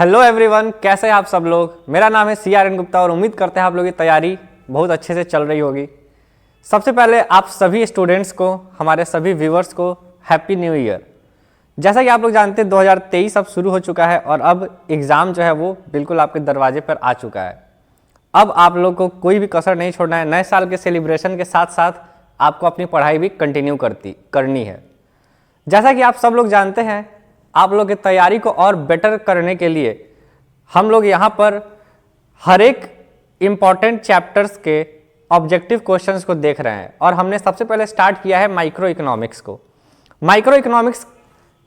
Hello everyone, कैसे हैं आप सब लोग। मेरा नाम है CRN गुप्ता और उम्मीद करते हैं आप लोगों की तैयारी बहुत अच्छे से चल रही होगी। सबसे पहले आप सभी स्टूडेंट्स को, हमारे सभी व्यूअर्स को हैप्पी न्यू ईयर। जैसा कि आप लोग जानते हैं 2023 अब शुरू हो चुका है और अब एग्ज़ाम जो है वो बिल्कुल आपके दरवाजे पर आ चुका है। अब आप लोग को कोई भी कसर नहीं छोड़ना है। नए साल के सेलिब्रेशन के साथ साथ आपको अपनी पढ़ाई भी कंटिन्यू करनी है। जैसा कि आप सब लोग जानते हैं, आप लोग की तैयारी को और बेटर करने के लिए हम लोग यहाँ पर हर एक इम्पॉर्टेंट चैप्टर्स के ऑब्जेक्टिव क्वेश्चंस को देख रहे हैं और हमने सबसे पहले स्टार्ट किया है माइक्रो इकोनॉमिक्स को। माइक्रो इकोनॉमिक्स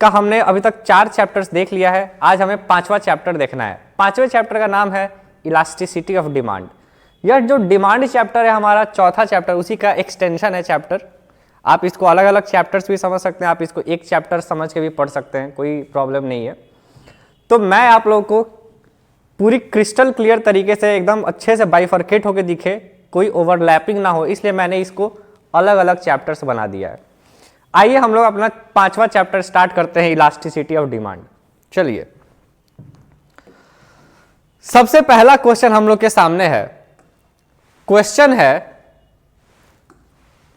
का हमने अभी तक 4 चैप्टर्स देख लिया है। आज हमें 5वां चैप्टर देखना है। 5वें चैप्टर का नाम है इलास्टिसिटी ऑफ डिमांड। यह जो डिमांड चैप्टर है हमारा चौथा चैप्टर, उसी का एक्सटेंशन है चैप्टर। आप इसको अलग अलग चैप्टर्स भी समझ सकते हैं, आप इसको एक चैप्टर समझ के भी पढ़ सकते हैं, कोई प्रॉब्लम नहीं है। तो मैं आप लोगों को पूरी क्रिस्टल क्लियर तरीके से एकदम अच्छे से बाइफरकेट होकर दिखे, कोई ओवरलैपिंग ना हो, इसलिए मैंने इसको अलग अलग चैप्टर्स बना दिया है। आइए हम लोग अपना 5वां चैप्टर स्टार्ट करते हैं, इलास्टिसिटी ऑफ डिमांड। चलिए, सबसे पहला क्वेश्चन हम लोग के सामने है। क्वेश्चन है,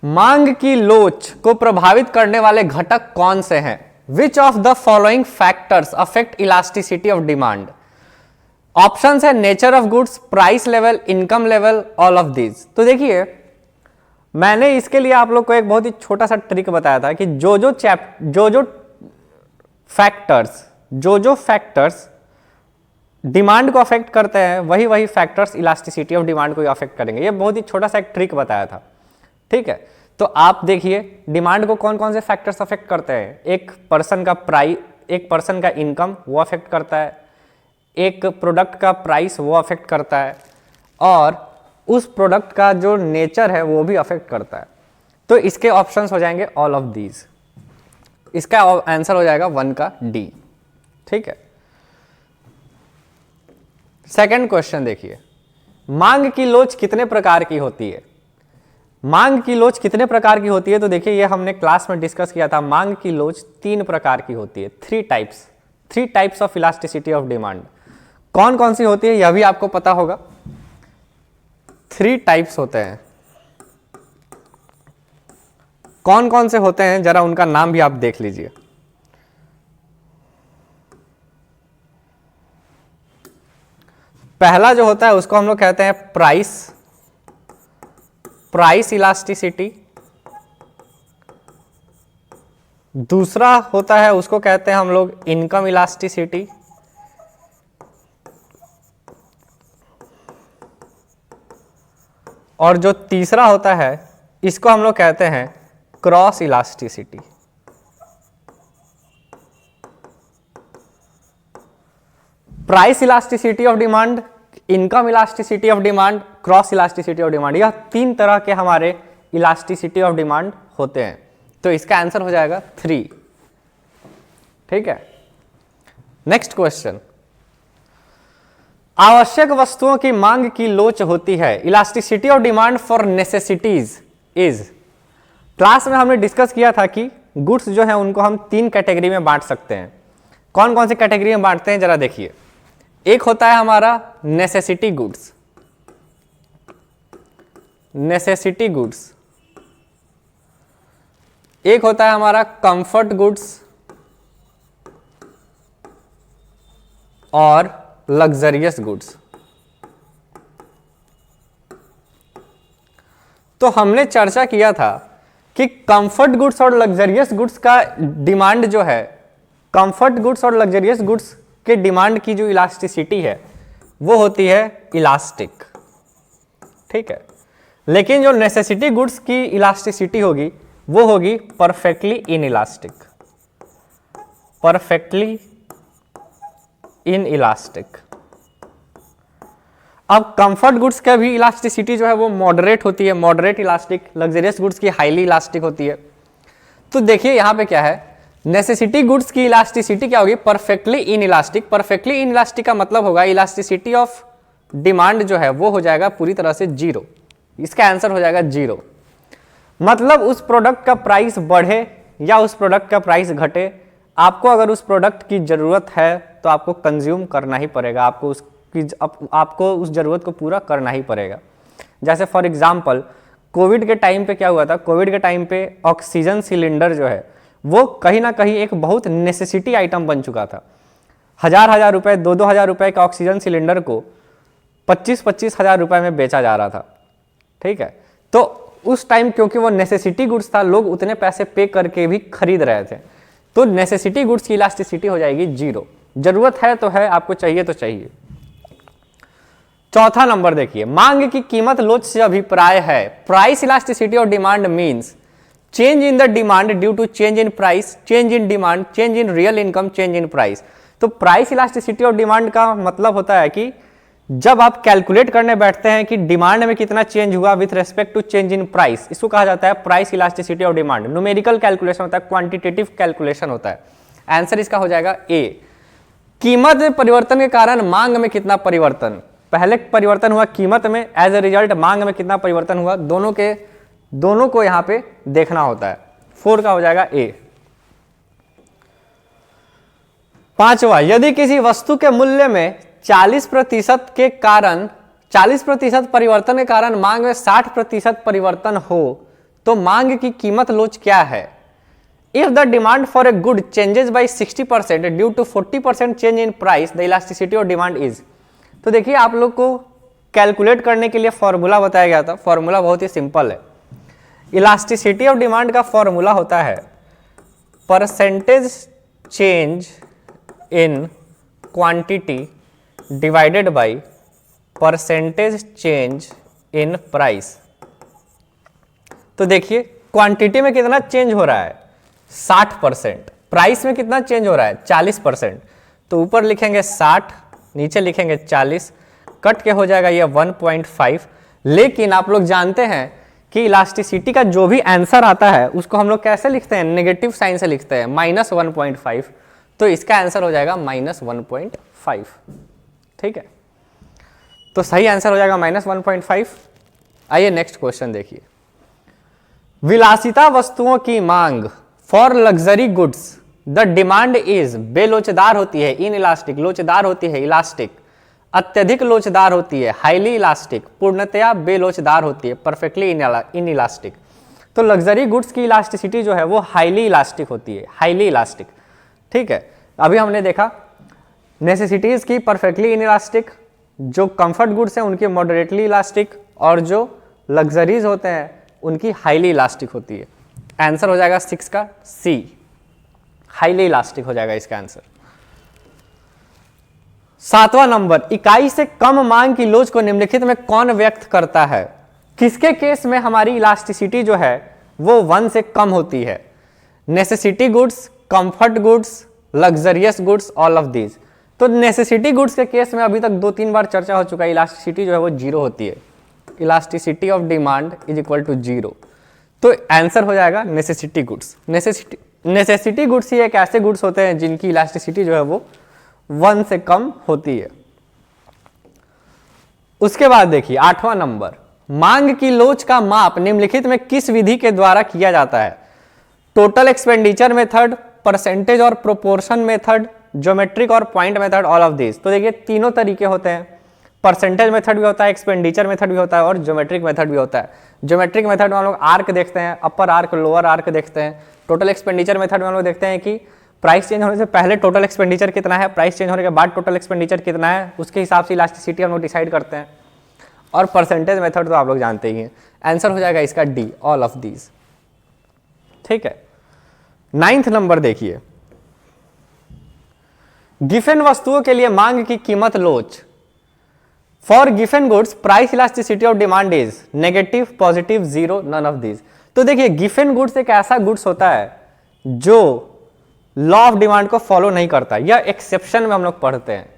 मांग की लोच को प्रभावित करने वाले घटक कौन से हैं? Which of the following factors affect elasticity of demand? Options है nature of goods, price level, income level, all of these. तो देखिए, मैंने इसके लिए आप लोग को एक बहुत ही छोटा सा ट्रिक बताया था कि जो फैक्टर्स डिमांड को अफेक्ट करते हैं वही फैक्टर्स इलास्टिसिटी ऑफ डिमांड को अफेक्ट करेंगे। ये बहुत ही छोटा सा एक ट्रिक बताया था, ठीक है। तो आप देखिए डिमांड को कौन कौन से फैक्टर्स अफेक्ट करते हैं। एक पर्सन का इनकम वो अफेक्ट करता है, एक प्रोडक्ट का प्राइस वो अफेक्ट करता है, और उस प्रोडक्ट का जो नेचर है वो भी अफेक्ट करता है। तो इसके ऑप्शंस हो जाएंगे ऑल ऑफ दीज। इसका आंसर हो जाएगा 1 का डी, ठीक है। सेकंड क्वेश्चन देखिए, मांग की लोच कितने प्रकार की होती है? मांग की लोच कितने प्रकार की होती है? तो देखिए, ये हमने क्लास में डिस्कस किया था। मांग की लोच 3 प्रकार की होती है। 3 types of elasticity of demand. कौन कौन सी होती है यह भी आपको पता होगा। 3 टाइप्स होते हैं। कौन कौन से होते हैं जरा उनका नाम भी आप देख लीजिए। पहला जो होता है उसको हम लोग कहते हैं प्राइस इलास्टिसिटी। दूसरा होता है उसको कहते हैं हम लोग इनकम इलास्टिसिटी। और जो तीसरा होता है इसको हम लोग कहते हैं cross elasticity. Price elasticity of demand, income elasticity of demand, cross elasticity of demand, यह 3 तरह के हमारे इलास्टिसिटी ऑफ डिमांड होते हैं। तो इसका आंसर हो जाएगा 3, ठीक है। नेक्स्ट क्वेश्चन, आवश्यक वस्तुओं की मांग की लोच होती है। Elasticity of demand for necessities is. Class में हमने डिस्कस किया था कि गुड्स जो है उनको हम 3 कैटेगरी में बांट सकते हैं। कौन कौन सी कैटेगरी में बांटते हैं जरा देखिए। एक होता है हमारा नेसेसिटी गुड्स, एक होता है हमारा कंफर्ट गुड्स और लग्जरियस गुड्स। तो हमने चर्चा किया था कि कंफर्ट गुड्स और लग्जरियस गुड्स का डिमांड जो है, कंफर्ट गुड्स और लग्जरियस गुड्स के डिमांड की जो इलास्टिसिटी है वो होती है इलास्टिक, ठीक है। लेकिन जो नेसेसिटी गुड्स की इलास्टिसिटी होगी वो होगी परफेक्टली इनइलास्टिक। अब कंफर्ट गुड्स का भी इलास्टिसिटी जो है वो मॉडरेट होती है, मॉडरेट इलास्टिक। लग्जरियस गुड्स की हाईली इलास्टिक होती है। तो देखिए यहां पे क्या है, नेसेसिटी गुड्स की इलास्टिसिटी क्या होगी? Perfectly inelastic. परफेक्टली इनइलास्टिक का मतलब होगा इलास्टिसिटी ऑफ डिमांड जो है वो हो जाएगा पूरी तरह से 0। इसका आंसर हो जाएगा 0। मतलब उस प्रोडक्ट का प्राइस बढ़े या उस प्रोडक्ट का प्राइस घटे, आपको अगर उस प्रोडक्ट की ज़रूरत है तो आपको कंज्यूम करना ही पड़ेगा, आपको उस ज़रूरत को पूरा करना ही पड़ेगा। जैसे फॉर एग्जांपल कोविड के टाइम पे क्या हुआ था, कोविड के टाइम पे ऑक्सीजन सिलेंडर जो है वो कहीं ना कहीं एक बहुत नेसेसिटी आइटम बन चुका था। हजार रुपए, 2-2 हज़ार रुपए का ऑक्सीजन सिलेंडर को 25-25 हज़ार रुपए में बेचा जा रहा था। ठीक है, तो उस टाइम क्योंकि वो नेसेसिटी गुड्स था, लोग उतने पैसे पे करके भी खरीद रहे थे, तो नेसेसिटी गुड्स की इलास्टिसिटी हो जाएगी 0। जरूरत है तो है, आपको चाहिए तो चाहिए। चौथा नंबर देखिए, मांग की कीमत लोच से अभिप्राय है। Price elasticity of demand means change in the demand due to change in price, change in demand, change in real income, change in price. तो प्राइस इलास्टिसिटी ऑफ डिमांड का मतलब होता है कि जब आप कैलकुलेट करने बैठते हैं कि डिमांड में कितना चेंज हुआ with respect to change in price, इसको कहा जाता है price elasticity of demand. Numerical calculation होता है, क्वांटिटेटिव कैलकुलेशन होता है। आंसर इसका हो जाएगा ए। कीमत में परिवर्तन के कारण मांग में कितना परिवर्तन, पहले परिवर्तन हुआ कीमत में, एज ए रिजल्ट मांग में कितना परिवर्तन हुआ, दोनों को यहां पे देखना होता है। 4 का हो जाएगा ए। पांचवा, यदि किसी वस्तु के मूल्य में 40% के कारण 40% परिवर्तन के कारण मांग में 60% परिवर्तन हो तो मांग की कीमत लोच क्या है। If the demand for a good changes by 60% due to 40% change in price, the elasticity of demand is. तो देखिए आप लोग को कैलकुलेट करने के लिए फॉर्मूला बताया गया था। फॉर्मूला बहुत ही सिंपल है। इलास्टिसिटी ऑफ डिमांड का फॉर्मूला होता है percentage change in quantity divided by percentage change in price. तो देखिए क्वांटिटी में कितना चेंज हो रहा है 60%, प्राइस में कितना चेंज हो रहा है 40%। तो ऊपर लिखेंगे 60, नीचे लिखेंगे 40, कट के हो जाएगा ये 1.5। लेकिन आप लोग जानते हैं कि इलास्टिसिटी का जो भी आंसर आता है उसको हम लोग कैसे लिखते हैं, नेगेटिव साइन से लिखते हैं, -1.5। तो इसका आंसर हो जाएगा -1.5। ठीक है, तो सही आंसर हो जाएगा -1.5। आइए नेक्स्ट क्वेश्चन देखिए। विलासिता वस्तुओं की मांग for luxury goods, the demand is बेलोचदार होती है, इन इलास्टिक, लोचदार होती है इलास्टिक, अत्यधिक लोचदार होती है हाईली इलास्टिक, पूर्णतया बेलोचदार होती है परफेक्टली इन इलास्टिक। तो लग्जरी गुड्स की इलास्टिसिटी जो है वो हाईली इलास्टिक होती है, हाईली इलास्टिक। ठीक है, अभी हमने देखा नेसेसिटीज की परफेक्टली इन इलास्टिक, जो कंफर्ट गुड्स हैं उनकी मॉडरेटली इलास्टिक, और जो लग्जरीज होते हैं उनकी हाईली इलास्टिक होती है। आंसर हो जाएगा 6 का सी, हाईली इलास्टिक हो जाएगा इसका आंसर। 7वां नंबर, इकाई से कम मांग की लोच को निम्नलिखित में कौन व्यक्त करता है। किसके केस में हमारी इलास्टिसिटी जो है वो 1 से कम होती है। Necessity goods, comfort goods, luxurious goods, all of these. तो नेसेसिटी गुड्स के केस में अभी तक 2-3 बार चर्चा हो चुका है, इलास्टिसिटी जो है वो 0 होती है। Elasticity of demand is equal to 0। तो आंसर हो जाएगा नेसेसिटी गुड्स। नेसेसिटी गुड्स ही एक ऐसे गुड्स होते हैं जिनकी इलास्टिसिटी जो है वो 1 से कम होती है। उसके बाद देखिए 8वां नंबर, मांग की लोच का माप निम्नलिखित में किस विधि के द्वारा किया जाता है। टोटल एक्सपेंडिचर मेथड, परसेंटेज और प्रोपोर्शन मेथड, ज्योमेट्रिक और point method, all of this. तो देखिए तीनों तरीके होते हैं, परसेंटेज मेथड भी होता है, एक्सपेंडिचर मेथड भी होता है और ज्योमेट्रिक मेथड भी होता है। ज्योमेट्रिक मेथड में हम लोग आर्क देखते हैं, अपर आर्क, लोअर आर्क देखते हैं। टोटल एक्सपेंडिचर मेथड में हम लोग देखते हैं कि प्राइस चेंज होने से पहले टोटल एक्सपेंडिचर कितना है, प्राइस चेंज होने के बाद टोटल एक्सपेंडिचर कितना है, उसके हिसाब से इलास्टिसिटी हम लोग डिसाइड करते हैं। और परसेंटेज मेथड तो आप लोग जानते ही हैं। आंसर हो जाएगा इसका डी, ऑल ऑफ दीज। ठीक है, 9th नंबर देखिए, गिफन वस्तुओं के लिए मांग की कीमत लोच। For Giffen goods price elasticity of demand is negative, positive, 0, none of these. तो देखिए गिफन गुड्स एक ऐसा गुड्स होता है जो लॉ ऑफ डिमांड को फॉलो नहीं करता, या एक्सेप्शन में हम लोग पढ़ते हैं।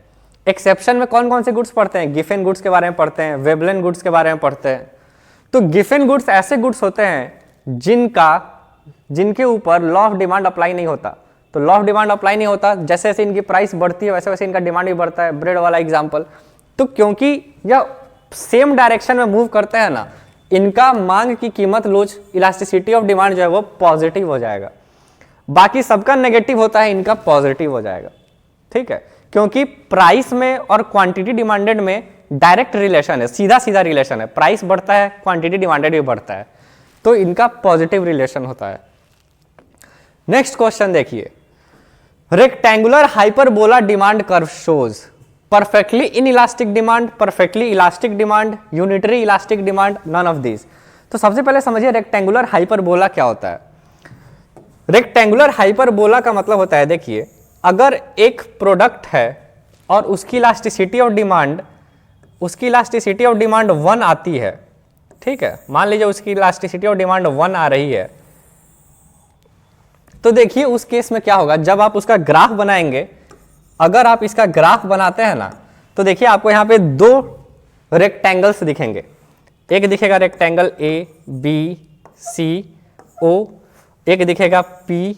एक्सेप्शन में कौन कौन से गुड्स पढ़ते हैं, गिफन गुड्स के बारे में पढ़ते हैं, वेबलेन गुड्स के बारे में पढ़ते हैं। तो गिफन गुड्स ऐसे गुड्स होते हैं जिनके ऊपर लॉ ऑफ डिमांड अप्लाई नहीं होता। तो लॉ ऑफ डिमांड अप्लाई नहीं होता, जैसे जैसे इनकी प्राइस बढ़ती है वैसे वैसे इनका डिमांड भी बढ़ता है। ब्रेड वाला एग्जांपल, तो क्योंकि यह सेम डायरेक्शन में मूव करते हैं ना, इनका मांग की कीमत लोच, इलास्टिसिटी ऑफ डिमांड जो है वो पॉजिटिव हो जाएगा। बाकी सबका नेगेटिव होता है, इनका पॉजिटिव हो जाएगा। ठीक है, क्योंकि प्राइस में और क्वांटिटी डिमांडेड में डायरेक्ट रिलेशन है, सीधा सीधा रिलेशन है। प्राइस बढ़ता है, क्वांटिटी डिमांडेड भी बढ़ता है, तो इनका पॉजिटिव रिलेशन होता है। नेक्स्ट क्वेश्चन देखिए, rectangular hyperbola demand curve shows perfectly inelastic demand, perfectly elastic demand, unitary elastic demand, none of this. तो सबसे पहले समझिए रेक्टेंगुलर हाइपरबोला क्या होता है। रेक्टेंगुलर हाइपरबोला का मतलब होता है, देखिए अगर एक प्रोडक्ट है और उसकी इलास्टिसिटी ऑफ डिमांड 1 आती है, ठीक है, मान लीजिए उसकी इलास्टिसिटी ऑफ डिमांड 1 आ रही है, तो देखिए उस केस में क्या होगा, जब आप उसका ग्राफ बनाएंगे, अगर आप इसका ग्राफ बनाते हैं ना, तो देखिए आपको यहां पे 2 रेक्टेंगल्स दिखेंगे। एक दिखेगा rectangle A B C O, एक दिखेगा P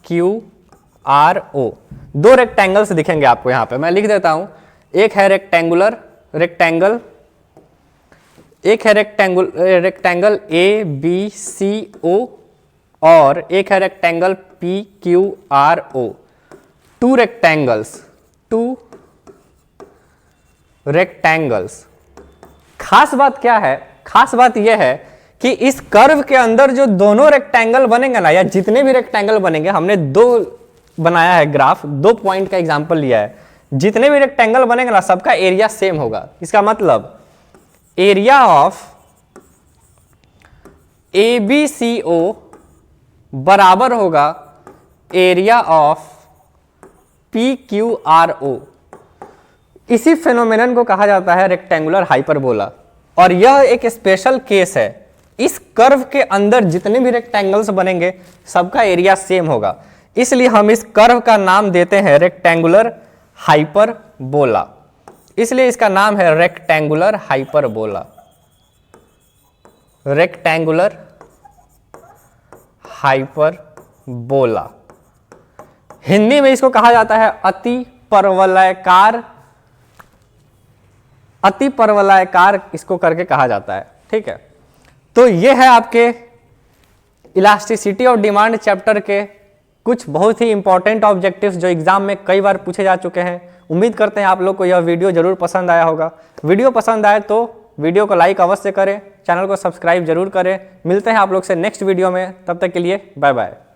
Q R O. 2 rectangles दिखेंगे आपको यहां पे, मैं लिख देता हूं। एक है रेक्टेंगल ए बी सी ओ और एक है rectangle P Q R O. 2 rectangles. खास बात क्या है, खास बात यह है कि इस कर्व के अंदर जो दोनों रेक्टेंगल बनेंगे ना, या जितने भी रेक्टेंगल बनेंगे, हमने 2 बनाया है ग्राफ, 2 पॉइंट का एग्जांपल लिया है, जितने भी रेक्टेंगल बनेंगे ना, सबका एरिया सेम होगा। इसका मतलब एरिया ऑफ ABCO बराबर होगा एरिया ऑफ PQRO। इसी फेनोमेनन को कहा जाता है रेक्टेंगुलर हाइपरबोला, और यह एक स्पेशल केस है। इस कर्व के अंदर जितने भी रेक्टेंगल्स बनेंगे, सबका एरिया सेम होगा, इसलिए हम इस कर्व का नाम देते हैं रेक्टेंगुलर हाइपरबोला। इसलिए इसका नाम है rectangular hyperbola. Rectangular hyperbola, Hindi में इसको कहा जाता है अति परवलयाकार इसको करके कहा जाता है। ठीक है, तो ये है आपके इलास्टिसिटी और डिमांड चैप्टर के कुछ बहुत ही इंपॉर्टेंट ऑब्जेक्टिव्स जो एग्जाम में कई बार पूछे जा चुके हैं। उम्मीद करते हैं आप लोग को यह वीडियो जरूर पसंद आया होगा। वीडियो पसंद आए तो वीडियो को लाइक अवश्य करें, चैनल को सब्सक्राइब जरूर करें। मिलते हैं आप लोग से नेक्स्ट वीडियो में, तब तक के लिए बाय बाय।